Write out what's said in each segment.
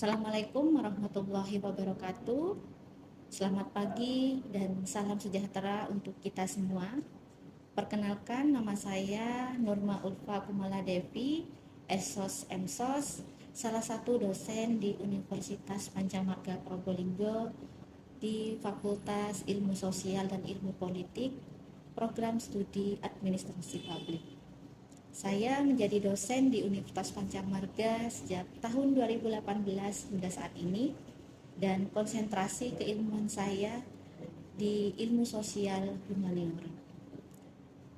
Assalamualaikum warahmatullahi wabarakatuh. Selamat pagi dan salam sejahtera untuk kita semua. Perkenalkan, nama saya Nurma Ulfa Kumala Devi, Esos Emsos, salah satu dosen di Universitas Pancamarga Probolinggo di Fakultas Ilmu Sosial dan Ilmu Politik, Program Studi Administrasi Publik. Saya menjadi dosen di Universitas Pancamarga sejak tahun 2018 hingga saat ini, dan konsentrasi keilmuan saya di ilmu sosial humaniora.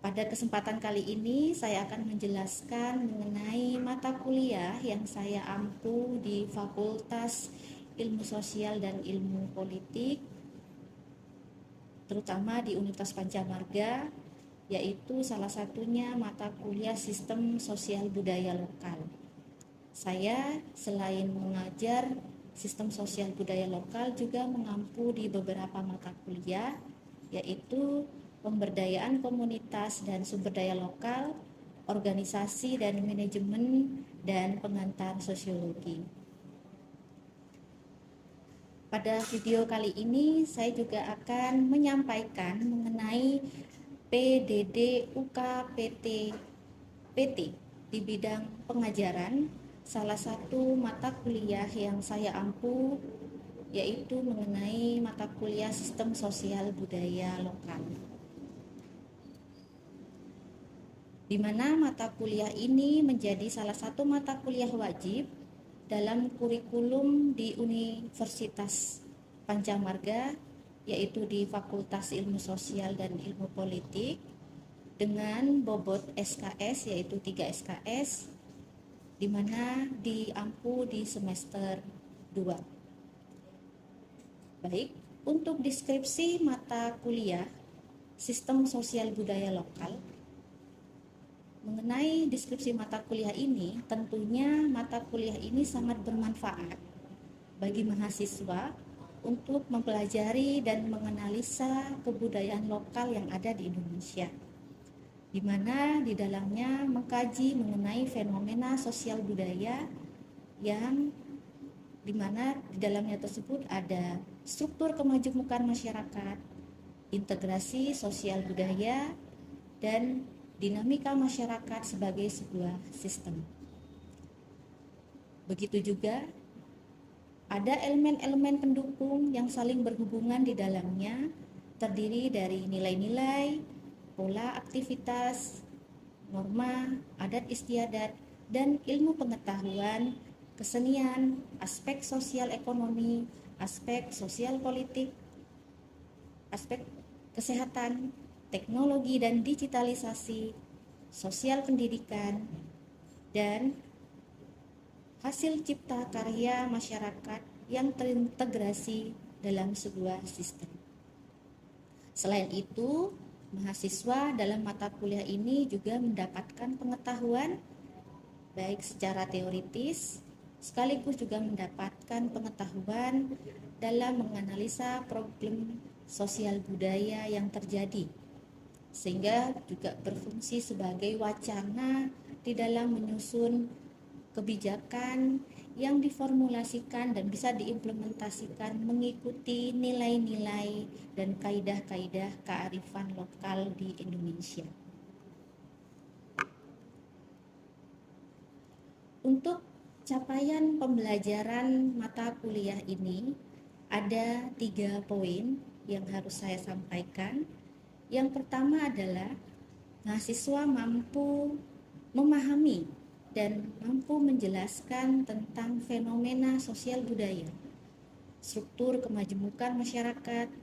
Pada kesempatan kali ini saya akan menjelaskan mengenai mata kuliah yang saya ampu di Fakultas Ilmu Sosial dan Ilmu Politik, terutama di Universitas Pancamarga, yaitu salah satunya mata kuliah Sistem Sosial Budaya Lokal. Saya selain mengajar Sistem Sosial Budaya Lokal juga mengampu di beberapa mata kuliah, yaitu Pemberdayaan Komunitas dan Sumber Daya Lokal, Organisasi dan Manajemen, dan Pengantar Sosiologi. Pada video kali ini saya juga akan menyampaikan mengenai PDD UKPT PT di bidang pengajaran, salah satu mata kuliah yang saya ampu yaitu mengenai mata kuliah Sistem Sosial Budaya Lokal, di mana mata kuliah ini menjadi salah satu mata kuliah wajib dalam kurikulum di Universitas Pancamarga, yaitu di Fakultas Ilmu Sosial dan Ilmu Politik, dengan bobot SKS yaitu 3 SKS, di mana diampu di semester 2. Baik, untuk deskripsi mata kuliah Sistem Sosial Budaya Lokal. Mengenai deskripsi mata kuliah ini, tentunya mata kuliah ini sangat bermanfaat bagi mahasiswa untuk mempelajari dan menganalisa kebudayaan lokal yang ada di Indonesia, di mana di dalamnya mengkaji mengenai fenomena sosial budaya yang di mana di dalamnya tersebut ada struktur kemajemukan masyarakat, integrasi sosial budaya, dan dinamika masyarakat sebagai sebuah sistem. Begitu juga ada elemen-elemen pendukung yang saling berhubungan di dalamnya, terdiri dari nilai-nilai, pola aktivitas, norma, adat istiadat, dan ilmu pengetahuan, kesenian, aspek sosial ekonomi, aspek sosial politik, aspek kesehatan, teknologi dan digitalisasi, sosial pendidikan, dan hasil cipta karya masyarakat yang terintegrasi dalam sebuah sistem. Selain itu, mahasiswa dalam mata kuliah ini juga mendapatkan pengetahuan baik secara teoritis, sekaligus juga mendapatkan pengetahuan dalam menganalisa problem sosial budaya yang terjadi, sehingga juga berfungsi sebagai wacana di dalam menyusun kebijakan yang diformulasikan dan bisa diimplementasikan mengikuti nilai-nilai dan kaidah-kaidah kearifan lokal di Indonesia. Untuk capaian pembelajaran mata kuliah ini ada 3 poin yang harus saya sampaikan. Yang pertama adalah mahasiswa mampu memahami dan mampu menjelaskan tentang fenomena sosial budaya, struktur kemajemukan masyarakat,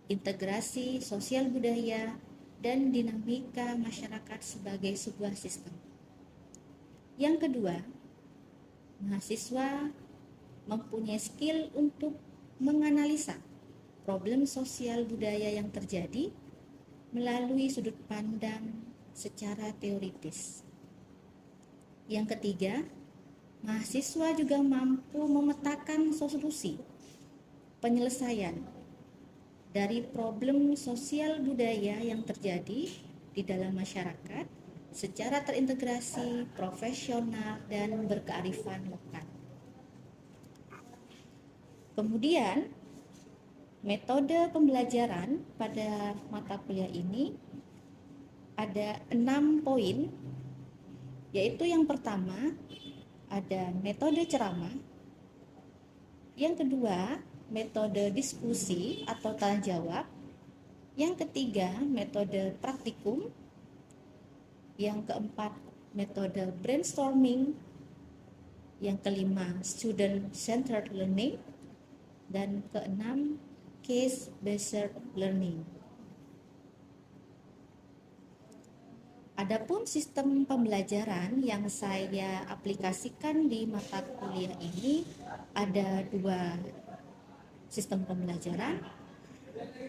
integrasi sosial budaya, dan dinamika masyarakat sebagai sebuah sistem. Yang kedua, mahasiswa mempunyai skill untuk menganalisa problem sosial budaya yang terjadi melalui sudut pandang secara teoritis. Yang ketiga, mahasiswa juga mampu memetakan solusi penyelesaian dari problem sosial budaya yang terjadi di dalam masyarakat secara terintegrasi, profesional, dan berkearifan lokal. Kemudian, metode pembelajaran pada mata kuliah ini ada 6 poin, yaitu yang pertama ada metode ceramah, yang kedua metode diskusi atau tanya jawab, yang ketiga metode praktikum, yang keempat metode brainstorming, yang kelima student centered learning, dan keenam case based learning. Adapun sistem pembelajaran yang saya aplikasikan di mata kuliah ini ada 2 sistem pembelajaran.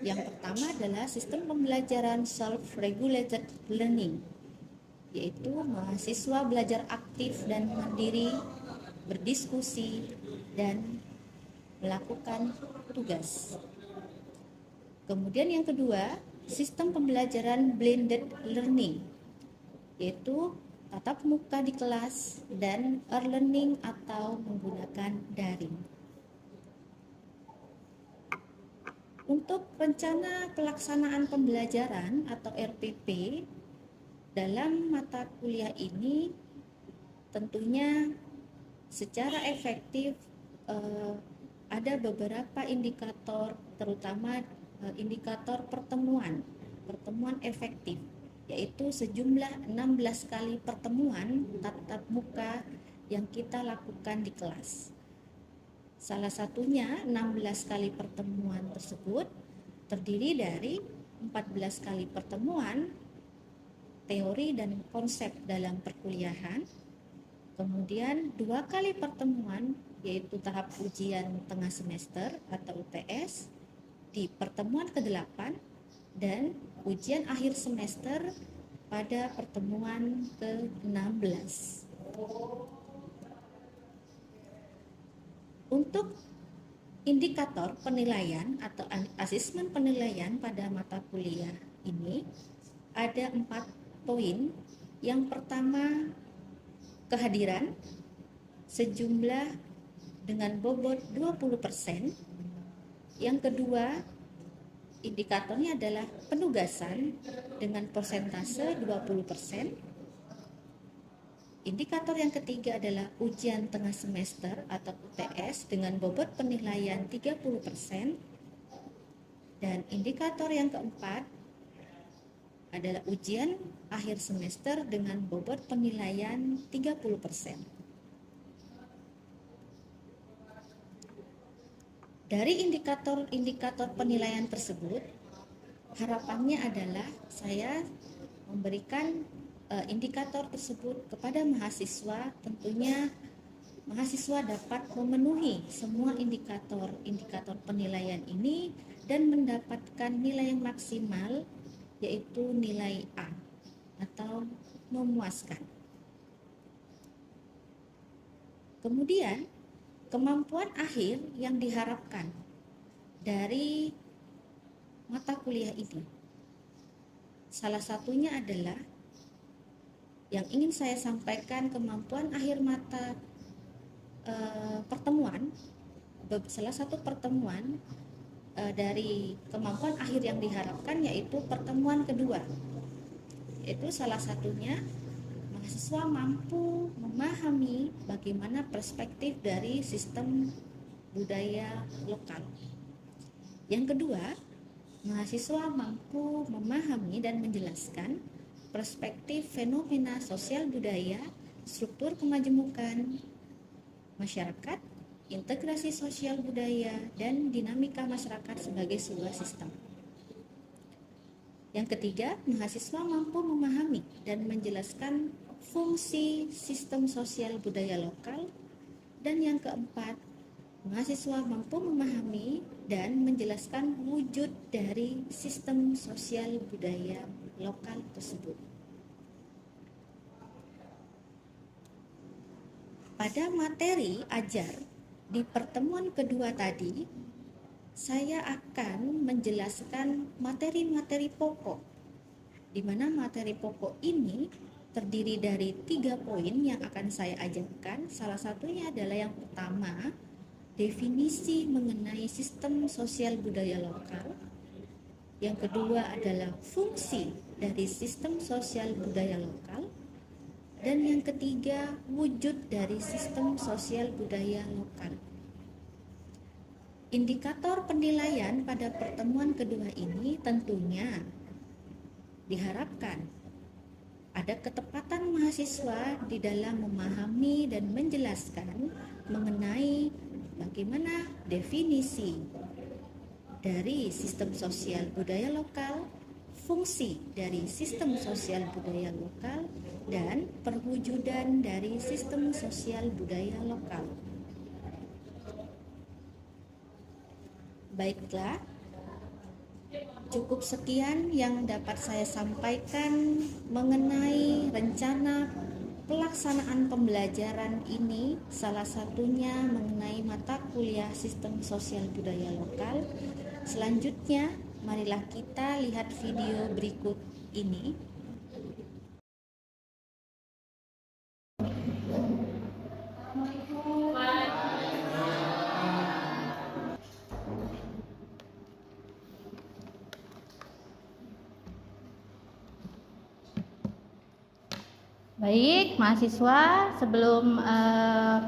Yang pertama adalah sistem pembelajaran self-regulated learning, yaitu mahasiswa belajar aktif dan mandiri, berdiskusi, dan melakukan tugas. Kemudian yang kedua, sistem pembelajaran blended learning, yaitu tatap muka di kelas dan e-learning atau menggunakan daring. Untuk rencana pelaksanaan pembelajaran atau RPP dalam mata kuliah ini tentunya secara efektif ada beberapa indikator, terutama indikator pertemuan efektif, yaitu sejumlah 16 kali pertemuan tatap muka yang kita lakukan di kelas. Salah satunya 16 kali pertemuan tersebut terdiri dari 14 kali pertemuan teori dan konsep dalam perkuliahan, kemudian 2 kali pertemuan yaitu tahap ujian tengah semester atau UTS di pertemuan ke-8 dan ujian akhir semester pada pertemuan ke-16. Untuk indikator penilaian atau asesmen penilaian pada mata kuliah ini ada 4 poin. Yang pertama, kehadiran sejumlah dengan bobot 20%. Yang kedua, indikatornya adalah penugasan dengan persentase 20%. Indikator yang ketiga adalah ujian tengah semester atau UTS dengan bobot penilaian 30%. Dan indikator yang keempat adalah ujian akhir semester dengan bobot penilaian 30%. Dari indikator-indikator penilaian tersebut, harapannya adalah saya memberikan indikator tersebut kepada mahasiswa. Tentunya mahasiswa dapat memenuhi semua indikator penilaian ini dan mendapatkan nilai yang maksimal, yaitu nilai A atau memuaskan. Kemudian kemampuan akhir yang diharapkan dari mata kuliah ini, salah satunya adalah yang ingin saya sampaikan, kemampuan akhir mata pertemuan. Salah satu pertemuan dari kemampuan akhir yang diharapkan yaitu pertemuan kedua, yaitu salah satunya mahasiswa mampu memahami bagaimana perspektif dari sistem budaya lokal. Yang kedua, mahasiswa mampu memahami dan menjelaskan perspektif fenomena sosial budaya, struktur kemajemukan masyarakat, integrasi sosial budaya, dan dinamika masyarakat sebagai sebuah sistem. Yang ketiga, mahasiswa mampu memahami dan menjelaskan fungsi sistem sosial budaya lokal. Dan yang keempat, mahasiswa mampu memahami dan menjelaskan wujud dari sistem sosial budaya lokal tersebut. Pada materi ajar di pertemuan kedua tadi, saya akan menjelaskan materi-materi pokok, di mana materi pokok ini terdiri dari 3 poin yang akan saya ajarkan. Salah satunya adalah yang pertama, definisi mengenai sistem sosial budaya lokal. Yang kedua adalah fungsi dari sistem sosial budaya lokal. Dan yang ketiga, wujud dari sistem sosial budaya lokal. Indikator penilaian pada pertemuan kedua ini tentunya diharapkan ada ketepatan mahasiswa di dalam memahami dan menjelaskan mengenai bagaimana definisi dari sistem sosial budaya lokal, fungsi dari sistem sosial budaya lokal, dan perwujudan dari sistem sosial budaya lokal. Baiklah, cukup sekian yang dapat saya sampaikan mengenai rencana pelaksanaan pembelajaran ini, salah satunya mengenai mata kuliah sistem sosial budaya lokal. Selanjutnya, marilah kita lihat video berikut ini. Baik, mahasiswa, sebelum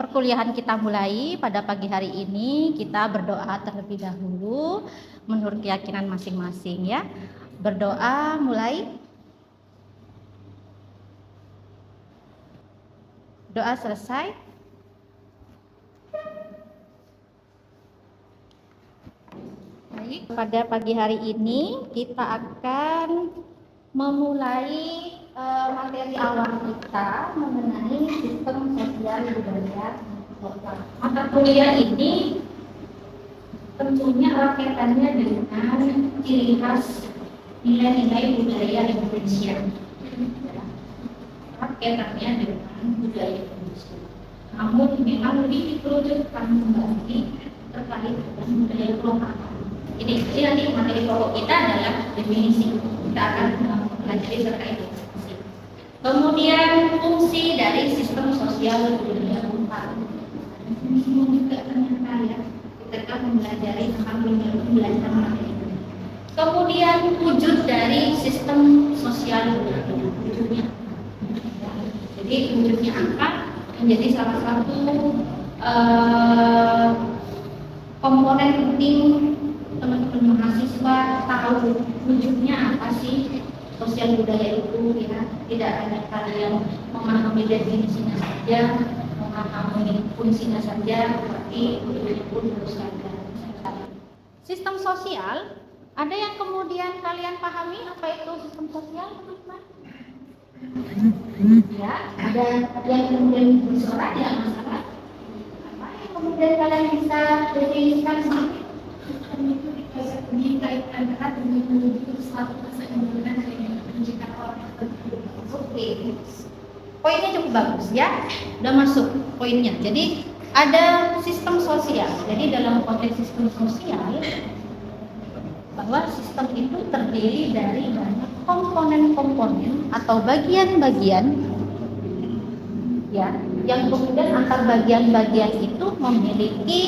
perkuliahan kita mulai pada pagi hari ini, kita berdoa terlebih dahulu menurut keyakinan masing-masing ya. Berdoa mulai. Doa selesai. Baik, pada pagi hari ini kita akan memulai materi awal kita mengenai sistem sosial budaya lokal. Mata kuliah ini tentunya raketannya dengan ciri khas nilai-nilai budaya Indonesia. Raketannya dengan budaya Indonesia. Namun memang lebih dikerucutkan kembali terkait dengan budaya lokal. Jadi nanti materi pokok kita adalah definisi. Kita akan mempelajari terkait definisi. Kemudian fungsi dari sistem sosial budaya lokal. Ini semua juga ternyata ya ketika mempelajari tentang pembelajaran materi. Kemudian wujud dari sistem sosial budaya, wujudnya. Jadi wujudnya apa? Menjadi salah satu komponen penting teman-teman mahasiswa tahu wujudnya apa sih sosial budaya itu ya. Tidak hanya kalian memahami definisinya saja, memahami fungsinya saja, tapi wujudnya pun harus ada. Sistem sosial, ada yang kemudian kalian pahami apa itu sistem sosial, teman-teman? Ya, ada yang kemudian bersuara tidak masalah. Apa yang kemudian kalian bisa definisikan sendiri? Itu dikaitkan erat dengan menuju suatu masa yang benar dengan pendidikan orang. Oke, poinnya cukup bagus ya, udah masuk poinnya. Jadi ada sistem sosial. Jadi dalam konteks sistem sosial, bahwa sistem itu terdiri dari banyak komponen-komponen atau bagian-bagian ya, yang kemudian antar bagian-bagian itu memiliki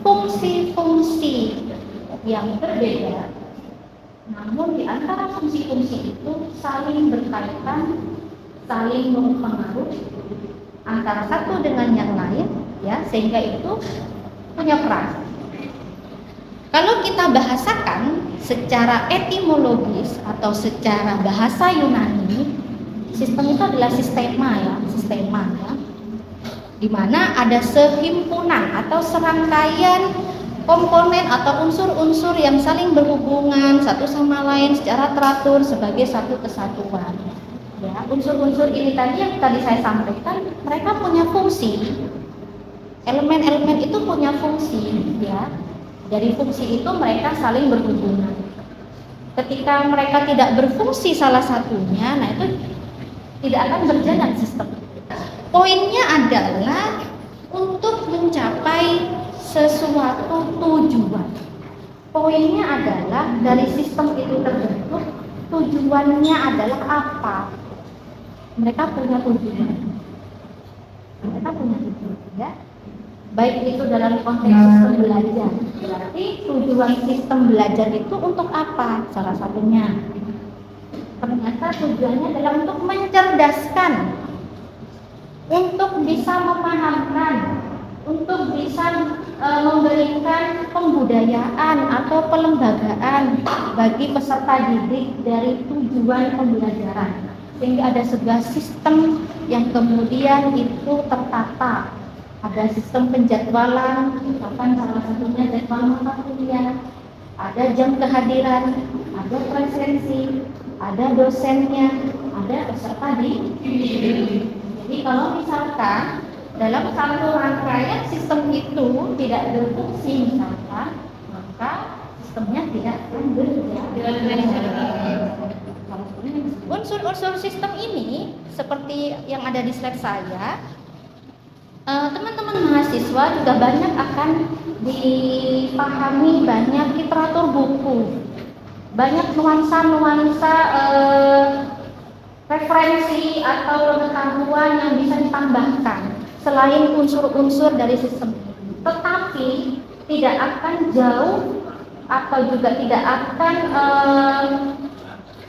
fungsi-fungsi yang berbeda. Namun di antara fungsi-fungsi itu saling berkaitan, saling mempengaruhi antara satu dengan yang lain ya, sehingga itu punya peran. Kalau kita bahasakan secara etimologis atau secara bahasa Yunani, sistem itu adalah sistema ya, di mana ada sehimpunan atau serangkaian komponen atau unsur-unsur yang saling berhubungan satu sama lain secara teratur sebagai satu kesatuan. Ya, unsur-unsur ini tadi yang tadi saya sampaikan, mereka punya fungsi. Elemen-elemen itu punya fungsi, ya. Dari fungsi itu mereka saling berhubungan. Ketika mereka tidak berfungsi salah satunya, nah itu tidak akan berjalan sistem. Poinnya adalah untuk mencapai sesuatu tujuan. Poinnya adalah dari sistem itu terbentuk, tujuannya adalah apa? Mereka punya tujuan. Ya. baik itu dalam konteks sistem belajar. Berarti tujuan sistem belajar itu untuk apa? Salah satunya ternyata tujuannya adalah untuk mencerdaskan, untuk bisa memahamkan, untuk bisa memberikan pembudayaan atau pelembagaan bagi peserta didik dari tujuan pembelajaran, sehingga ada sebuah sistem yang kemudian itu tertata. Ada sistem penjadwalan, misalkan salah satunya jadwal mata kuliah, ada jam kehadiran, ada presensi, ada dosennya, ada peserta didik. Jadi kalau misalkan dalam satu rangkaian sistem itu tidak berfungsi misalkan, maka sistemnya tidak akan berjalan. Unsur-unsur sistem ini seperti yang ada di slide saya, teman-teman mahasiswa juga banyak akan dipahami banyak literatur buku, banyak nuansa-nuansa referensi atau pengetahuan yang bisa ditambahkan selain unsur-unsur dari sistem ini. Tetapi tidak akan jauh atau juga tidak akan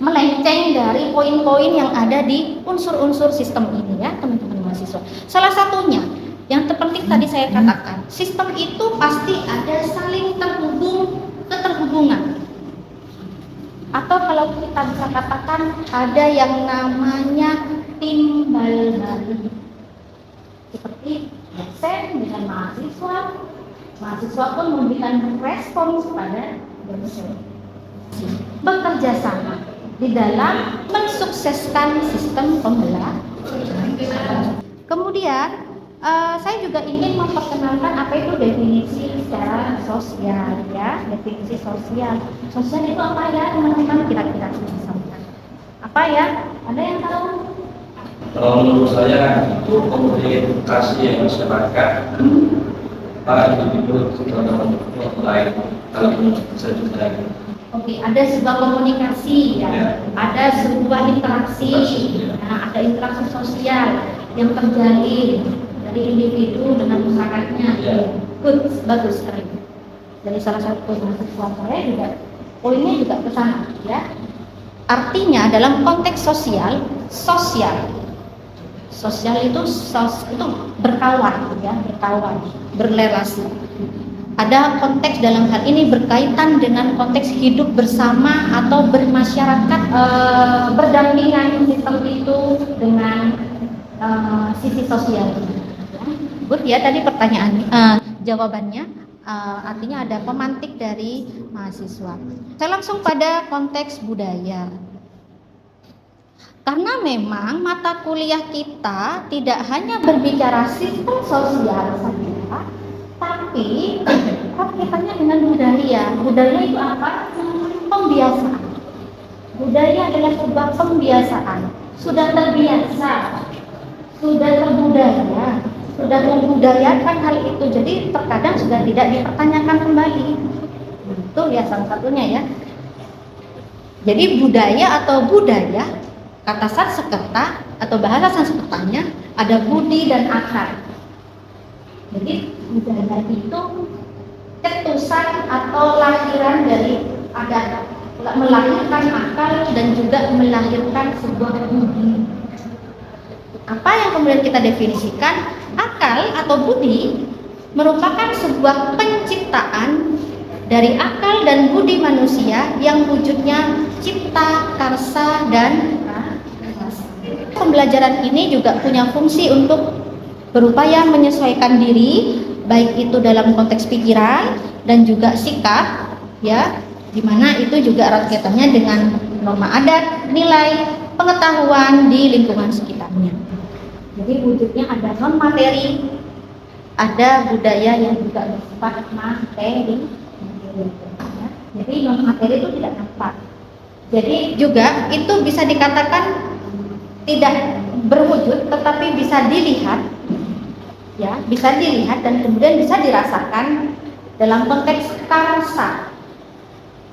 melenceng dari poin-poin yang ada di unsur-unsur sistem ini ya teman-teman mahasiswa. Salah satunya yang terpenting tadi saya katakan, sistem itu pasti ada saling keterhubungan. Atau kalau kita bisa katakan ada yang namanya timbal balik. Seperti dosen dengan mahasiswa, mahasiswa pun memberikan respons pada dosen. Bekerja sama di dalam mensukseskan sistem pembelajaran. Kemudian saya juga ingin memperkenalkan apa itu definisi secara sosial ya, definisi sosial. Sosial itu apa ya teman-teman, kira-kira sampaikan. Apa ya? Ada yang tahu? Kalau menurut saya itu komunikasi masyarakat, individu dengan lain. Kalau saya juga. Oke, ada sebuah komunikasi ya, ada sebuah interaksi, nah, ada interaksi sosial yang terjalin dari individu dengan masyarakatnya. Good, bagus sekali. Dari salah satu mahasiswa saya juga poinnya juga ke sana ya. Artinya dalam konteks sosial itu berkawan ya, berrelasi. Ada konteks dalam hal ini berkaitan dengan konteks hidup bersama atau bermasyarakat, berdampingan sistem itu dengan sisi sosial. Good ya, tadi pertanyaan jawabannya artinya ada pemantik dari mahasiswa. Saya langsung pada konteks budaya. Karena memang mata kuliah kita tidak hanya berbicara sistem sosial saja, tapi kaitannya dengan budaya. Budaya itu apa? Pembiasaan. Budaya adalah sebuah pembiasaan. Sudah terbiasa, sudah terbudaya, sudah membudayakan hal itu. Jadi terkadang sudah tidak dipertanyakan kembali. Itu ya salah satunya ya. Jadi budaya atau budaya, kata Sanskerta atau bahasa Sanskertanya ada budi dan akar. Jadi budaya itu cetusan atau lahiran dari ada melahirkan akal dan juga melahirkan sebuah budi. Apa yang kemudian kita definisikan? Akal atau budi merupakan sebuah penciptaan dari akal dan budi manusia yang wujudnya cipta, karsa, dan rasa. Pembelajaran ini juga punya fungsi untuk berupaya menyesuaikan diri, baik itu dalam konteks pikiran dan juga sikap, ya, dimana itu juga erat kaitannya dengan norma adat, nilai, pengetahuan di lingkungan sekitarnya. Jadi wujudnya ada non materi, ada budaya yang juga bersifat materi. Jadi non materi itu tidak nampak. Jadi juga itu bisa dikatakan tidak berwujud, tetapi bisa dilihat. Ya, bisa dilihat dan kemudian bisa dirasakan dalam konteks karsa,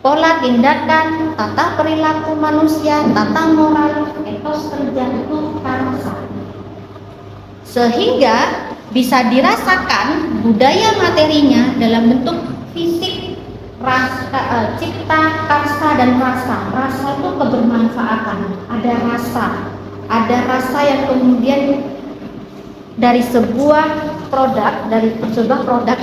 pola tindakan, tata perilaku manusia, tata moral, etos kerja itu karsa. Sehingga bisa dirasakan budaya materinya dalam bentuk fisik, rasa, cipta, karsa, dan rasa. Rasa itu kebermanfaatan, ada rasa yang kemudian dari sebuah produk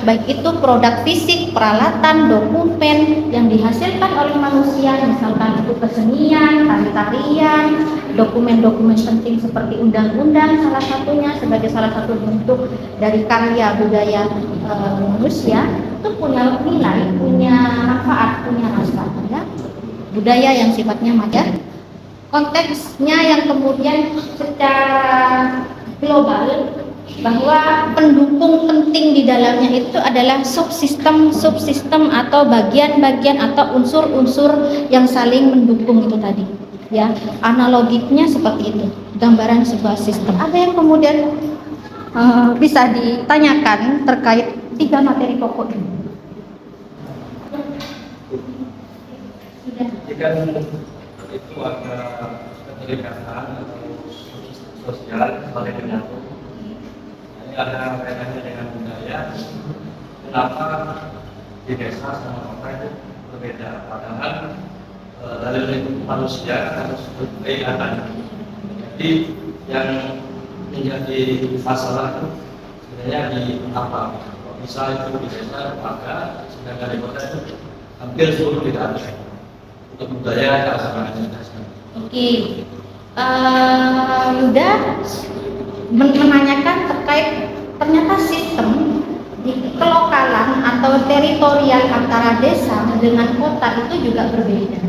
baik itu produk fisik, peralatan, dokumen yang dihasilkan oleh manusia, misalkan itu kesenian, tari-tarian, dokumen-dokumen penting seperti undang-undang salah satunya sebagai salah satu bentuk dari karya budaya manusia, itu punya nilai, punya manfaat, punya rasa, ya. Budaya yang sifatnya material. Konteksnya yang kemudian secara global, bahwa pendukung penting di dalamnya itu adalah subsistem atau bagian-bagian atau unsur-unsur yang saling mendukung itu tadi, ya. Analoginya seperti itu, gambaran sebuah sistem. Ada yang kemudian bisa ditanyakan terkait 3 materi pokok ini? Jika itu ada keterikatan atau sosial saling menyatu, ini ada kaitannya dengan budaya. Kenapa di desa sama kota itu berbeda? Padahal dari lingkup manusia harus berkaitan. Jadi yang menjadi masalah itu sebenarnya di apa? Bisa itu di desa ada, sedangkan di kota itu hampir seluruh tidak ada. Untuk budaya tak sama aja. Oke, Yuda menanyakan terkait ternyata sistem di kelokalan atau teritorial antara desa dengan kota itu juga berbeda.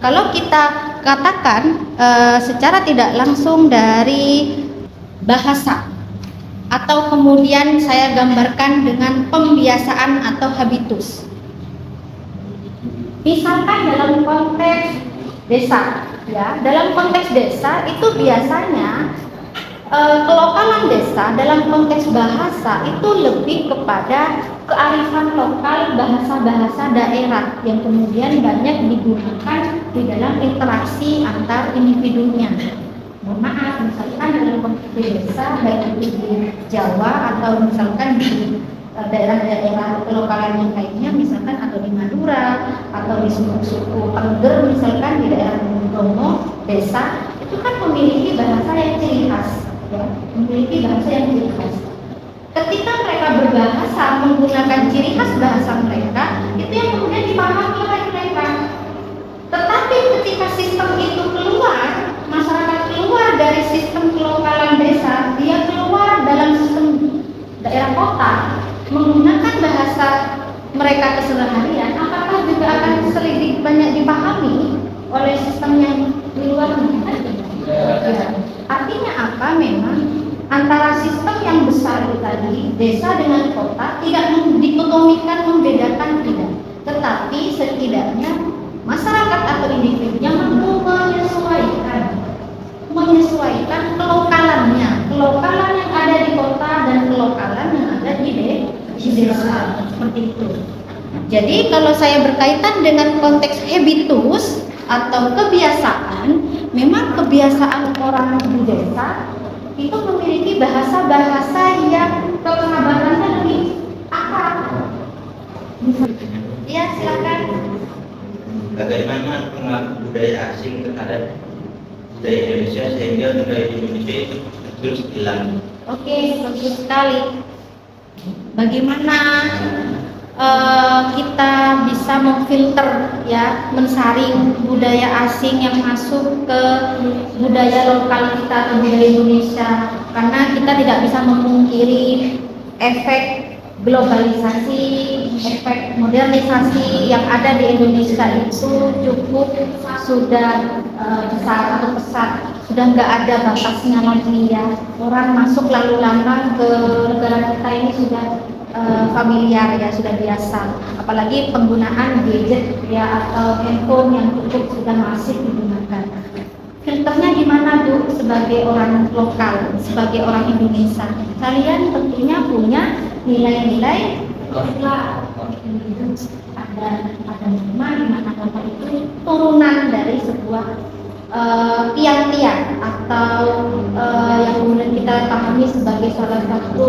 Kalau kita katakan secara tidak langsung dari bahasa atau kemudian saya gambarkan dengan pembiasaan atau habitus. Misalkan dalam konteks desa, ya, dalam konteks desa itu biasanya kelokalan desa dalam konteks bahasa itu lebih kepada kearifan lokal, bahasa-bahasa daerah yang kemudian banyak digunakan di dalam interaksi antar individunya. Mohon maaf, misalkan dalam konteks desa baik itu di Jawa atau misalkan di daerah-daerah kelokalan yang lainnya, misalkan atau di Madura atau di suku-suku Tengger, misalkan di daerah Bromo, desa itu kan memiliki bahasa yang ciri khas, ya, memiliki bahasa yang ciri khas. Ketika mereka berbahasa menggunakan ciri khas bahasa mereka, itu yang kemudian dipahami oleh mereka. Tetapi ketika sistem itu keluar, masyarakat keluar dari sistem kelokalan desa, dia keluar dalam sistem daerah kota, menggunakan bahasa mereka keseharian, apakah juga akan sedikit banyak dipahami oleh sistem yang di luar ya. Artinya apa? Memang antara sistem yang besar itu tadi, desa dengan kota, tidak dikotomikan, membedakan, tidak. Tetapi setidaknya masyarakat atau individu yang mampu menyesuaikan kelokalannya, kelokalan yang ada di kota dan kelokalan yang ada di desa, seperti itu. Jadi kalau saya berkaitan dengan konteks habitus atau kebiasaan, memang kebiasaan orang di desa itu memiliki bahasa-bahasa yang kekerabatannya lebih akrab. Ya, silakan. Bagaimana pengaruh budaya asing terhadap budaya Indonesia sehingga budaya Indonesia itu terus hilang? Oke, bagus sekali. Bagaimana kita bisa memfilter, ya, mensaring budaya asing yang masuk ke budaya lokal kita atau budaya Indonesia, karena kita tidak bisa memungkiri efek globalisasi, efek modernisasi yang ada di Indonesia itu cukup sudah besar atau pesat, sudah nggak ada batasnya lagi, ya. Orang masuk lalu lalang ke negara kita ini sudah familiar, ya, sudah biasa. Apalagi penggunaan gadget, ya, atau handphone yang cukup sudah masif digunakan. Filternya gimana, Bu, sebagai orang lokal, sebagai orang Indonesia? Kalian tentunya punya nilai-nilai Islam. Ada norma di mana norma itu turunan dari sebuah tiang-tiang atau yang kemudian kita kita pahami sebagai salah satu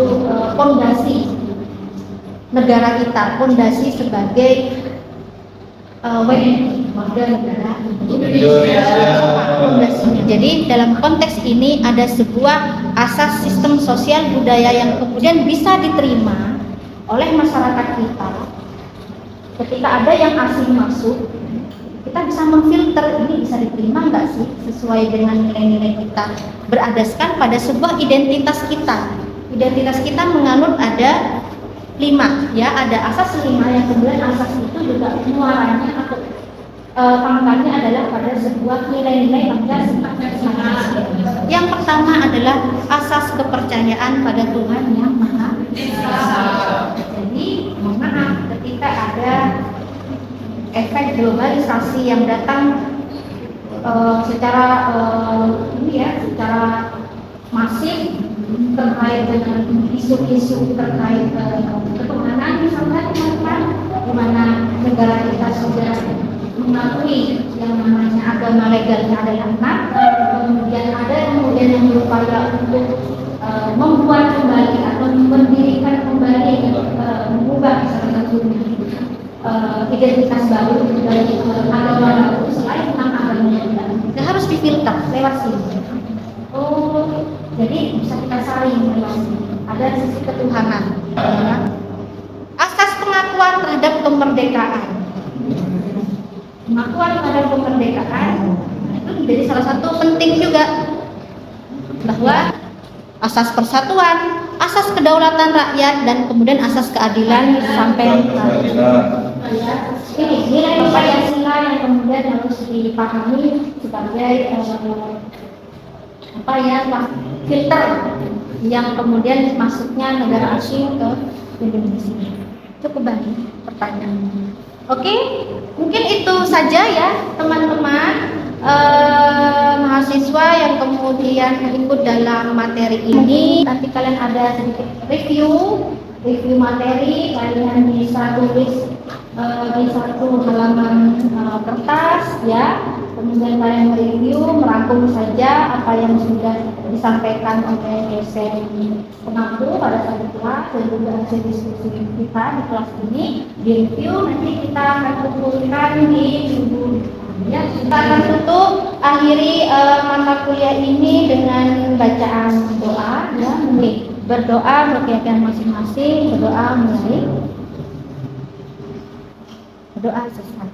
fondasi negara kita, fondasi sebagai WNI, warga negara Indonesia. Fondasinya. Jadi dalam konteks ini ada sebuah asas sistem sosial budaya yang kemudian bisa diterima oleh masyarakat kita. Ketika ada yang asing masuk, kita bisa memfilter ini bisa diterima nggak sih sesuai dengan nilai-nilai kita, berdasarkan pada sebuah identitas kita. Identitas kita menganut ada 5, ya, ada asas 5 yang kemudian asas itu juga muaranya atau pangkalnya adalah pada sebuah nilai-nilai Pancasila. Yang pertama adalah asas kepercayaan pada Tuhan Yang Maha Esa. Jadi, mohon maaf ketika ada efek globalisasi yang datang secara masif terkait dengan isu-isu terkait ketuhanan, misalnya teman-teman, di mana negara kita sudah mengakui yang namanya agama legalnya adalah 6, kemudian ada yang berupaya untuk membuat kembali atau mendirikan kembali, mengubah salah satu identitas baru dari agama baru selain 6 agama kita harus difilter lewat sini. Oh, jadi bisa kita saling lewat sini. Ada sisi ketuhanan. Asas pengakuan terhadap kemerdekaan. Pengakuan terhadap kemerdekaan itu menjadi salah satu penting juga, bahwa asas persatuan, asas kedaulatan rakyat, dan kemudian asas keadilan sampai ini nilai Pancasila yang kemudian harus dipahami sebagai filter yang kemudian masuknya negara asing ke Indonesia. Cukup banyak pertanyaannya. Oke, mungkin itu saja ya teman-teman mahasiswa yang kemudian ikut dalam materi ini. Nanti kalian ada sedikit review materi, kalian bisa tulis di satu halaman kertas ya. Kemudian kalian mereview, merangkum saja apa yang sudah disampaikan oleh dosen pengampu pada saat kelas dan juga hasil diskusi kita di kelas ini. Di review nanti kita akan kumpulkan di minggu. Ya, kita akan tutup akhiri mata kuliah ini dengan bacaan doa ya. Berdoa berkeyakinan masing-masing, berdoa mulai. Berdoa selesai.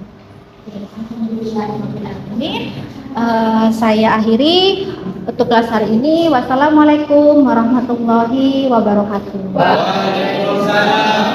Saya akhiri untuk kelas hari ini. Wassalamualaikum warahmatullahi wabarakatuh. Waalaikumsalam.